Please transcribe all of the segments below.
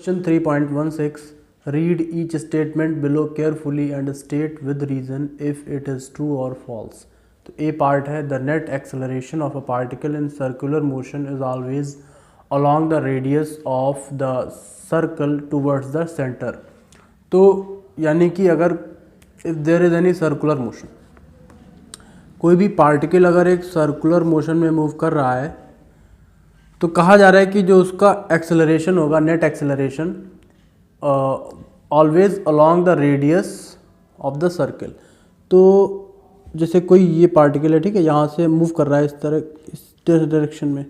Question 3.16. Read each statement below carefully and state with reason if it is true or false. तो A part है the net acceleration of a particle in circular motion is always along the radius of the circle towards the center. तो यानी कि अगर if there is any circular motion, कोई भी particle अगर एक सर्कुलर मोशन में मूव कर रहा है तो कहा जा रहा है कि जो उसका एक्सेलरेशन होगा, net acceleration always along the radius of the circle. तो जैसे कोई ये पार्टिकल है, ठीक है, यहाँ से मूव कर रहा है इस डायरेक्शन में,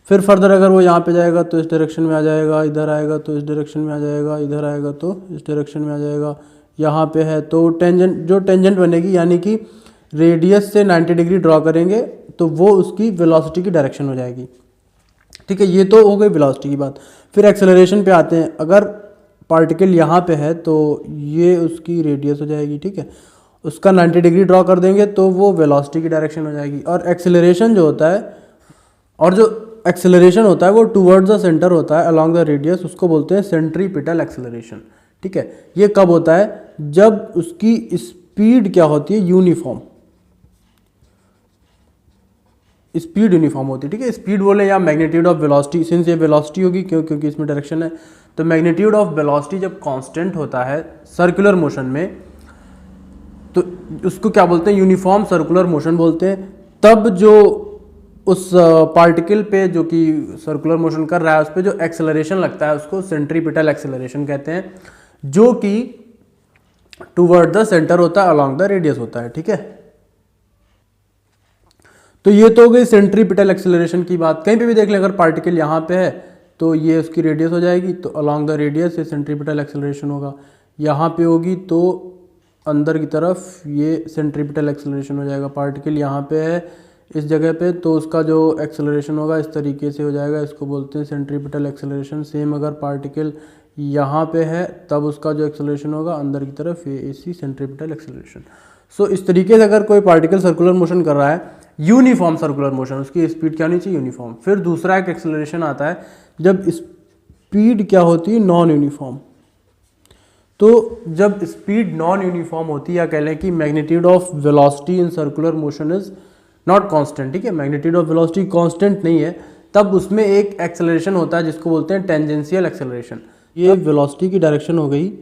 फिर फर्दर अगर वो यहाँ पे जाएगा तो इस डायरेक्शन में आ जाएगा, इधर आएगा तो इस डायरेक्शन में आ जाएगा, इधर आएगा तो इस डायरेक्शन में आ जाएगा, यहाँ पे है तो टेंजेंट, जो टेंजेंट बनेगी यानी कि रेडियस से 90 डिग्री ड्रॉ करेंगे तो वो उसकी वेलोसिटी की डायरेक्शन हो जाएगी। ठीक है, ये तो हो गई वेलोसिटी की बात। फिर एक्सेलरेशन पे आते हैं। अगर पार्टिकल यहाँ पे है तो ये उसकी रेडियस हो जाएगी, ठीक है, उसका 90 डिग्री ड्रॉ कर देंगे तो वो वेलोसिटी की डायरेक्शन हो जाएगी। और एक्सेलरेशन जो होता है, और जो एक्सेलरेशन होता है वो टूवर्ड्स द सेंटर होता है अलॉन्ग द रेडियस, उसको बोलते हैं सेंट्रीपिटल एक्सेलरेशन। ठीक है, ये कब होता है? जब उसकी स्पीड क्या होती है? यूनिफॉर्म, स्पीड यूनिफॉर्म होती है। ठीक है, स्पीड बोले या मैग्नीट्यूड ऑफ वेलोसिटी, सिंस ये वेलोसिटी होगी क्योंकि इसमें डायरेक्शन है, तो मैग्नीट्यूड ऑफ वेलोसिटी जब कांस्टेंट होता है सर्कुलर मोशन में तो उसको क्या बोलते हैं? यूनिफॉर्म सर्कुलर मोशन बोलते हैं। तब जो उस पार्टिकल पे जो कि सर्कुलर मोशन कर रहा है उस पर जो एक्सेलरेशन लगता है उसको सेंट्रीपिटल एक्सेलरेशन कहते हैं, जो कि टूवर्ड द सेंटर होता है, अलॉन्ग द रेडियस होता है। ठीक है, तो ये तो हो गई सेंट्रीपिटल एक्सेलरेशन की बात। कहीं पे भी देख लें, अगर पार्टिकल यहाँ पे है तो ये उसकी रेडियस हो जाएगी, तो अलॉन्ग द रेडियस से सेंट्रीपिटल एक्सेलरेशन होगा। यहाँ पे होगी तो अंदर की तरफ ये सेंट्रीपिटल एक्सेलरेशन हो जाएगा। पार्टिकल यहाँ पे है इस जगह पे तो उसका जो एक्सेलरेशन होगा इस तरीके से हो जाएगा, इसको बोलते हैं सेंट्रीपिटल एक्सेलरेशन। सेम अगर पार्टिकल यहाँ पे है तब उसका जो एक्सेलरेशन होगा अंदर की तरफ, ये इसी सेंट्रीपिटल एक्सेलरेशन। सो इस तरीके से अगर कोई पार्टिकल सर्कुलर मोशन कर रहा है, यूनिफॉर्म सर्कुलर मोशन, उसकी स्पीड क्या होनी चाहिए? यूनिफॉर्म। फिर दूसरा एक एक्सेलरेशन आता है जब स्पीड क्या होती है? Non uniform. तो जब स्पीड नॉन यूनिफॉर्म होती है, या कह लें कि magnitude of velocity in circular motion is not constant, ठीक है, मैग्नीट्यूड ऑफ वेलोसिटी कांस्टेंट नहीं है, तब उसमें एक एक्सेलरेशन होता है जिसको बोलते हैं टेंजेंशियल एक्सेलरेशन। ये वेलोसिटी की डायरेक्शन हो गई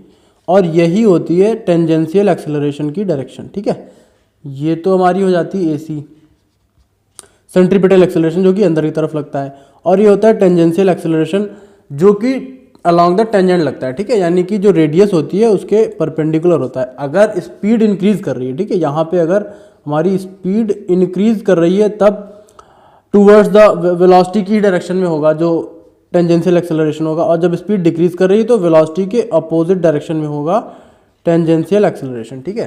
और यही होती है टेंजेंशियल एक्सेलरेशन की डायरेक्शन। ठीक है, ये तो हमारी हो जाती है एसी सेंट्रीपिटल एक्सेलरेशन जो कि अंदर की तरफ लगता है, और ये होता है टेंजेंशियल एक्सेलरेशन जो कि अलॉन्ग द टेंजेंट लगता है। ठीक है, यानी कि जो रेडियस होती है उसके परपेंडिकुलर होता है। अगर स्पीड इंक्रीज कर रही है, ठीक है, यहाँ पे अगर हमारी स्पीड इंक्रीज कर रही है तब टूवर्ड्स द वेलोसिटी की डायरेक्शन में होगा जो टेंजेंशियल एक्सेलरेशन होगा, और जब स्पीड डिक्रीज कर रही है तो वेलोसिटी के अपोजिट डायरेक्शन में होगा टेंजेंशियल एक्सेलरेशन। ठीक है,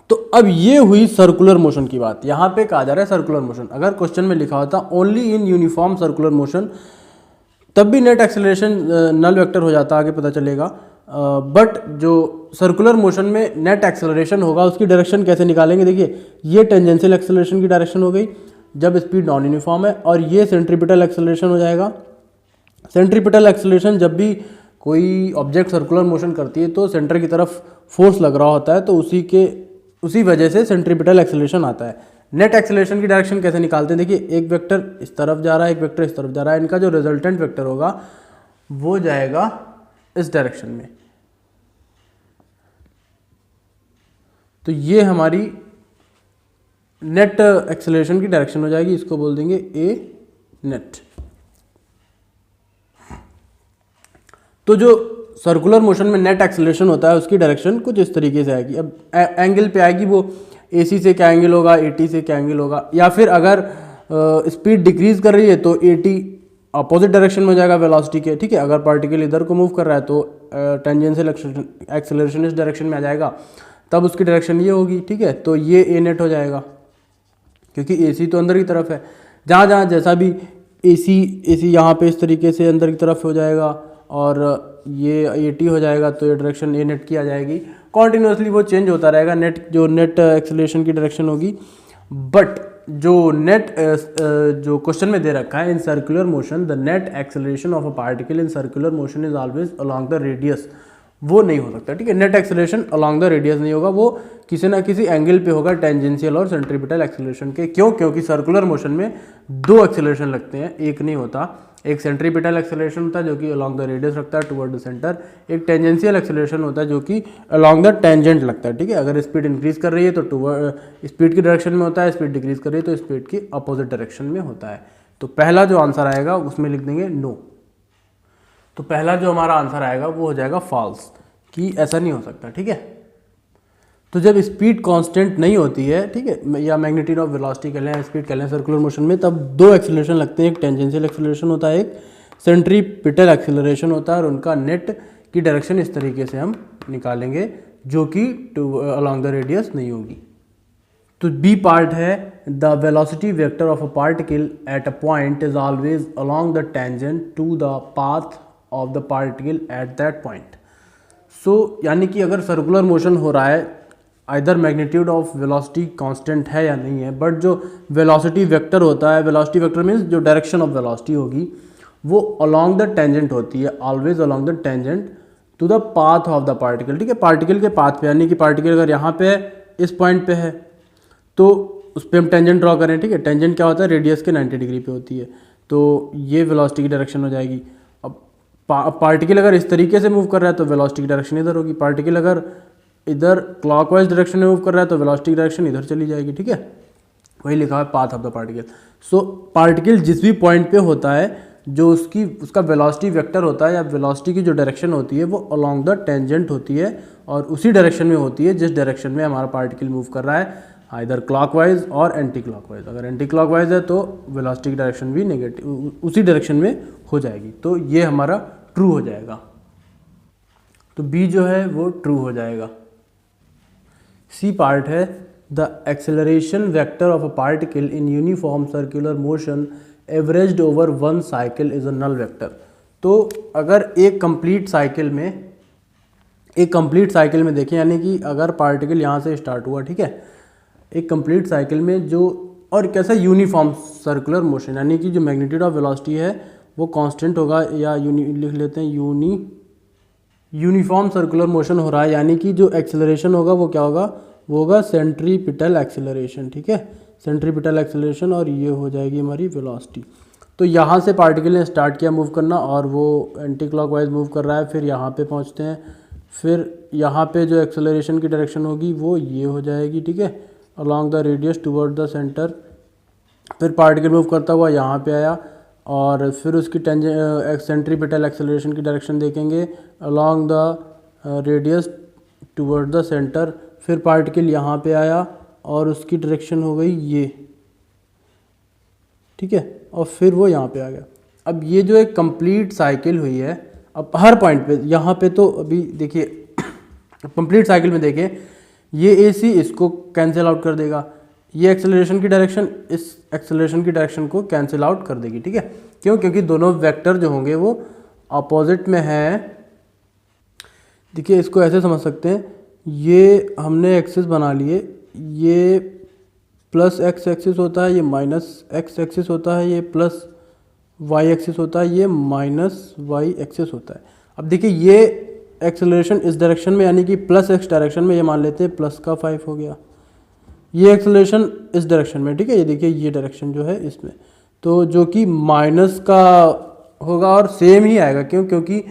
तो अब ये हुई सर्कुलर मोशन की बात। यहाँ पे कहा जा रहा है सर्कुलर मोशन, अगर क्वेश्चन में लिखा होता only in uniform circular motion तब भी नेट एक्सेलरेशन नल वेक्टर हो जाता, आगे पता चलेगा। बट जो सर्कुलर मोशन में नेट एक्सेलरेशन होगा उसकी डायरेक्शन कैसे निकालेंगे? देखिए, ये टेंजेंशियल एक्सेलरेशन की डायरेक्शन हो गई जब स्पीड नॉन यूनिफॉर्म है, और ये सेंट्रीपिटल एक्सेलरेशन हो जाएगा। सेंट्रीपिटल एक्सेलरेशन जब भी कोई ऑब्जेक्ट सर्कुलर मोशन करती है तो सेंटर की तरफ फोर्स लग रहा होता है, तो उसी वजह से सेंट्रीपिटल एक्सेलरेशन आता है। नेट एक्सेलरेशन की डायरेक्शन कैसे निकालते हैं? देखिए, एक वेक्टर इस तरफ जा रहा है, एक वेक्टर इस तरफ जा रहा है, इनका जो रिजल्टेंट वेक्टर होगा वो जाएगा इस डायरेक्शन में। तो ये हमारी नेट एक्सेलरेशन की डायरेक्शन हो जाएगी, इसको बोल देंगे ए नेट। तो जो सर्कुलर मोशन में नेट एक्सेलरेशन होता है उसकी डायरेक्शन कुछ इस तरीके से आएगी। अब एंगल पे आएगी, वो एसी से क्या एंगल होगा, एटी से क्या एंगल होगा, या फिर अगर स्पीड डिक्रीज कर रही है तो एटी अपोजिट डायरेक्शन में हो जाएगा वेलोसिटी के। ठीक है, अगर पार्टिकल इधर को मूव कर रहा है तो टेंजेंशियल एक्सेलरेशन इस डायरेक्शन में आ जाएगा, तब उसकी डायरेक्शन ये होगी। ठीक है, तो ये ए नेट हो जाएगा क्योंकि एसी तो अंदर की तरफ है। जहाँ जहाँ जैसा भी एसी यहाँ पे इस तरीके से अंदर की तरफ हो जाएगा, और ये एटी हो जाएगा, तो ये डायरेक्शन ए नेट की आ जाएगी। कॉन्टिन्यूसली वो चेंज होता रहेगा, नेट जो नेट एक्सेलरेशन की डायरेक्शन होगी। बट जो नेट जो क्वेश्चन में दे रखा है, in circular motion the net acceleration of a particle in circular motion is always along the radius, वो नहीं हो सकता, ठीक है। Net acceleration along the radius नहीं होगा, वो किसी ना किसी एंगल पे होगा, टेंजेंशियल और सेंट्रीपिटल एक्सेलरेशन के। क्यों? क्योंकि सर्कुलर मोशन में दो एक्सेलरेशन लगते हैं, एक नहीं होता। एक सेंट्रीपिटल एक्सेलरेशन होता है जो कि अलोंग द रेडियस लगता है टुवर्ड द सेंटर, एक टेंजेंशियल एक्सेलरेशन होता है जो कि अलोंग द टेंजेंट लगता है, ठीक है। अगर स्पीड इंक्रीज कर रही है तो टुवर्ड स्पीड की डायरेक्शन में होता है, स्पीड डिक्रीज कर रही है तो स्पीड की अपोजिट डायरेक्शन में होता है। तो पहला जो आंसर आएगा उसमें लिख देंगे नो। तो पहला जो हमारा आंसर आएगा वो हो जाएगा फॉल्स, कि ऐसा नहीं हो सकता, ठीक है। तो जब स्पीड कांस्टेंट नहीं होती है, ठीक है, या मैग्नीट्यूड ऑफ वेलोसिटी कह लें, स्पीड कह लें सर्कुलर मोशन में, तब दो एक्सेलरेशन लगते हैं, एक टेंजेंशियल एक्सेलरेशन होता है, एक सेंट्रीपिटल एक्सेलरेशन होता है, और उनका नेट की डायरेक्शन इस तरीके से हम निकालेंगे जो कि अलोंग द रेडियस नहीं होगी। तो बी पार्ट है the velocity vector of a particle at a point is always along the tangent to the path of the particle at that point. So यानी कि अगर सर्कुलर मोशन हो रहा है, either magnitude of velocity constant है या नहीं है, बट जो वेलोसिटी वेक्टर होता है, वेलोसिटी वेक्टर मीन्स जो डायरेक्शन ऑफ वेलोसिटी होगी वो अलोंग द टेंजेंट होती है, always along the tangent to the path of the particle, ठीक है, पार्टिकल के पाथ पे। यानी कि पार्टिकल अगर यहाँ पे है, इस पॉइंट पे है, तो उस पर हम टेंजेंट ड्रॉ करें, ठीक है। टेंजेंट क्या होता है? रेडियस के 90 डिग्री पे होती है, तो ये वेलोसिटी की डायरेक्शन हो जाएगी। अब पार्टिकल अगर इस तरीके से मूव कर रहा है तो वेलोसिटी की डायरेक्शन इधर होगी, पार्टिकल अगर इधर क्लॉकवाइज डायरेक्शन में मूव कर रहा है तो वेलोसिटी की डायरेक्शन इधर चली जाएगी, ठीक है। वही लिखा है path of the particle. So particle जिस भी पॉइंट पे होता है, जो उसका वेलोसिटी वेक्टर होता है या वेलोसिटी की जो डायरेक्शन होती है वो अलोंग द टेंजेंट होती है, और उसी डायरेक्शन में होती है जिस डायरेक्शन में हमारा पार्टिकल मूव कर रहा है, आइदर क्लॉकवाइज और एंटी क्लॉकवाइज। अगर एंटी क्लॉकवाइज है तो वेलोसिटी की डायरेक्शन भी नेगेटिव उसी डायरेक्शन में हो जाएगी, तो ये हमारा ट्रू हो जाएगा। तो बी जो है वो ट्रू हो जाएगा। सी पार्ट है the acceleration vector of a particle in uniform circular motion averaged over one cycle is a null vector. तो अगर एक कंप्लीट साइकिल में देखें, यानी कि अगर पार्टिकल यहाँ से स्टार्ट हुआ, ठीक है, एक कंप्लीट साइकिल में जो, और कैसा यूनिफॉर्म सर्कुलर मोशन, यानी कि जो मैग्नीट्यूड ऑफ वेलोसिटी है वो कांस्टेंट होगा, या लिख लेते हैं यूनिफॉर्म सर्कुलर मोशन हो रहा है, यानी कि जो एक्सेलरेशन होगा वो क्या होगा? वो होगा सेंट्रीपिटल एक्सेलरेशन, ठीक है, सेंट्रीपिटल एक्सेलरेशन, और ये हो जाएगी हमारी वेलोसिटी। तो यहाँ से पार्टिकल ने स्टार्ट किया मूव करना और वो एंटी क्लॉकवाइज मूव कर रहा है, फिर यहाँ पे पहुँचते हैं, फिर यहाँ पे जो एक्सेलरेशन की डायरेक्शन होगी वो ये हो जाएगी, ठीक है, along the radius toward the centre. फिर पार्टिकल मूव करता हुआ यहाँ पे आया, और फिर उसकी सेंट्रीपिटल एक्सेलरेशन की डायरेक्शन देखेंगे along the radius toward the centre. फिर पार्टिकल यहाँ पे आया और उसकी डायरेक्शन हो गई ये, ठीक है, और फिर वो यहाँ पे आ गया। अब ये जो एक कंप्लीट साइकिल हुई है, अब हर पॉइंट पे, यहाँ पे तो अभी देखिए कंप्लीट साइकिल में देखें, ये ए सी इसको कैंसिल आउट कर देगा, ये एक्सेलरेशन की डायरेक्शन इस एक्सेलरेशन की डायरेक्शन को कैंसिल आउट कर देगी, ठीक है। क्यों? क्योंकि दोनों वेक्टर जो होंगे वो अपोजिट में हैं। देखिए इसको ऐसे समझ सकते हैं, ये हमने एक्सिस बना लिए, ये प्लस एक्स एक्सिस होता है, ये माइनस एक्स एक्सिस होता है, ये प्लस वाई एक्सिस होता है, ये माइनस वाई एक्सिस होता है। अब देखिए ये एक्सेलरेशन इस डायरेक्शन में, यानी कि प्लस एक्स डायरेक्शन में, ये मान लेते हैं प्लस का 5 हो गया। ये एक्सेलरेशन इस डायरेक्शन में, ठीक है, ये देखिए ये डायरेक्शन जो है इसमें, तो जो कि माइनस का होगा और सेम ही आएगा। क्यों? क्योंकि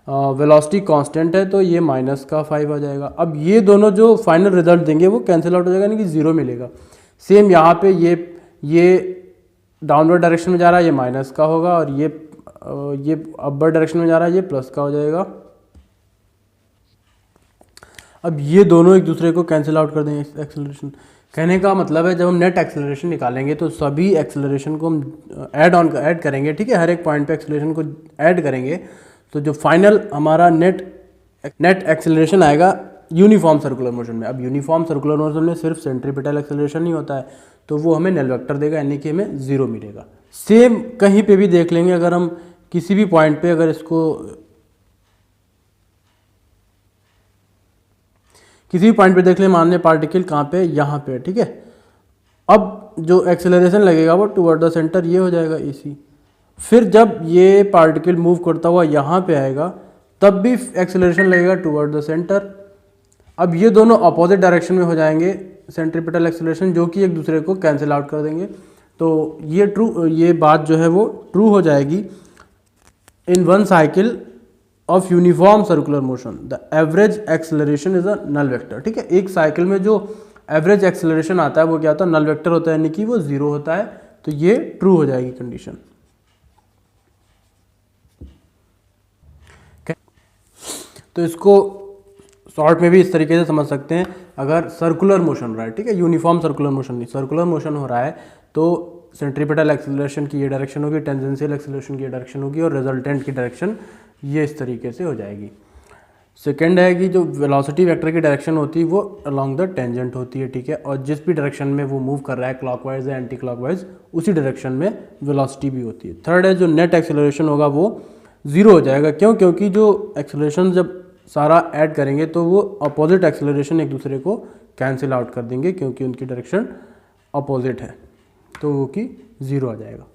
वेलोसिटी कांस्टेंट है, तो ये माइनस का 5 आ जाएगा। अब ये दोनों जो फाइनल रिजल्ट देंगे वो कैंसिल आउट हो जाएगा, यानी कि 0 मिलेगा। सेम यहाँ पे ये डाउनवर्ड डायरेक्शन में जा रहा है, ये माइनस का होगा, और ये अपवर्ड डायरेक्शन में जा रहा है, ये प्लस का हो जाएगा। अब ये दोनों एक दूसरे को कैंसिल आउट कर देंगे एक्सेलरेशन। कहने का मतलब है जब हम नेट एक्सेलरेशन निकालेंगे तो सभी एक्सेलरेशन को हम ऐड करेंगे, ठीक है, हर एक पॉइंट पे एक्सेलरेशन को ऐड करेंगे, तो जो फाइनल हमारा नेट एक्सेलरेशन आएगा यूनिफॉर्म सर्कुलर मोशन में। अब यूनिफॉर्म सर्कुलर मोशन में सिर्फ सेंट्रीपिटल एक्सेलरेशन नहीं होता है, तो वो हमें नल वेक्टर देगा, यानी कि हमें 0 मिलेगा। सेम कहीं पे भी देख लेंगे, अगर हम किसी भी पॉइंट पे अगर इसको किसी भी पॉइंट पे देख लें, मान लें पार्टिकल कहाँ पे, यहाँ पे, ठीक है। अब अब जो एक्सेलरेशन लगेगा वो टुवर्ड द सेंटर ये हो जाएगा AC। फिर जब ये पार्टिकल मूव करता हुआ यहाँ पे आएगा तब भी एक्सेलरेशन लगेगा टुवर्ड द सेंटर। अब ये दोनों अपोजिट डायरेक्शन में हो जाएंगे सेंट्रीपिटल एक्सेलरेशन, जो कि एक दूसरे को कैंसिल आउट कर देंगे। तो ये बात जो है वो ट्रू हो जाएगी in one cycle of uniform circular motion the average acceleration is a null vector. ठीक है, एक साइकिल में जो एवरेज एक्सेलरेशन आता है वो क्या होता है, नल वेक्टर होता है, यानी कि वो 0 होता है। तो ये ट्रू हो जाएगी कंडीशन। तो इसको शॉर्ट में भी इस तरीके से समझ सकते हैं, अगर सर्कुलर मोशन हो रहा है, ठीक है, यूनिफॉर्म सर्कुलर मोशन नहीं, सर्कुलर मोशन हो रहा है तो सेंट्रीपिटल एक्सेलरेशन की ये डायरेक्शन होगी, टेंजेंशियल एक्सेलरेशन की ये डायरेक्शन होगी और रिजल्टेंट की डायरेक्शन ये इस तरीके से हो जाएगी। सेकेंड है कि जो वेलोसिटी वेक्टर की डायरेक्शन होती है वो अलोंग द टेंजेंट होती है, ठीक है, और जिस भी डायरेक्शन में वो मूव कर रहा है क्लॉकवाइज या एंटी क्लॉकवाइज उसी डायरेक्शन में वेलोसिटी भी होती है। थर्ड है जो नेट एक्सेलरेशन होगा वो 0 हो जाएगा। क्यों? क्योंकि जो एक्सेलरेशन जब सारा ऐड करेंगे तो वो अपोजिट एक्सेलरेशन एक दूसरे को कैंसिल आउट कर देंगे क्योंकि उनकी डायरेक्शन अपोजिट है, तो वो कि 0 आ जाएगा।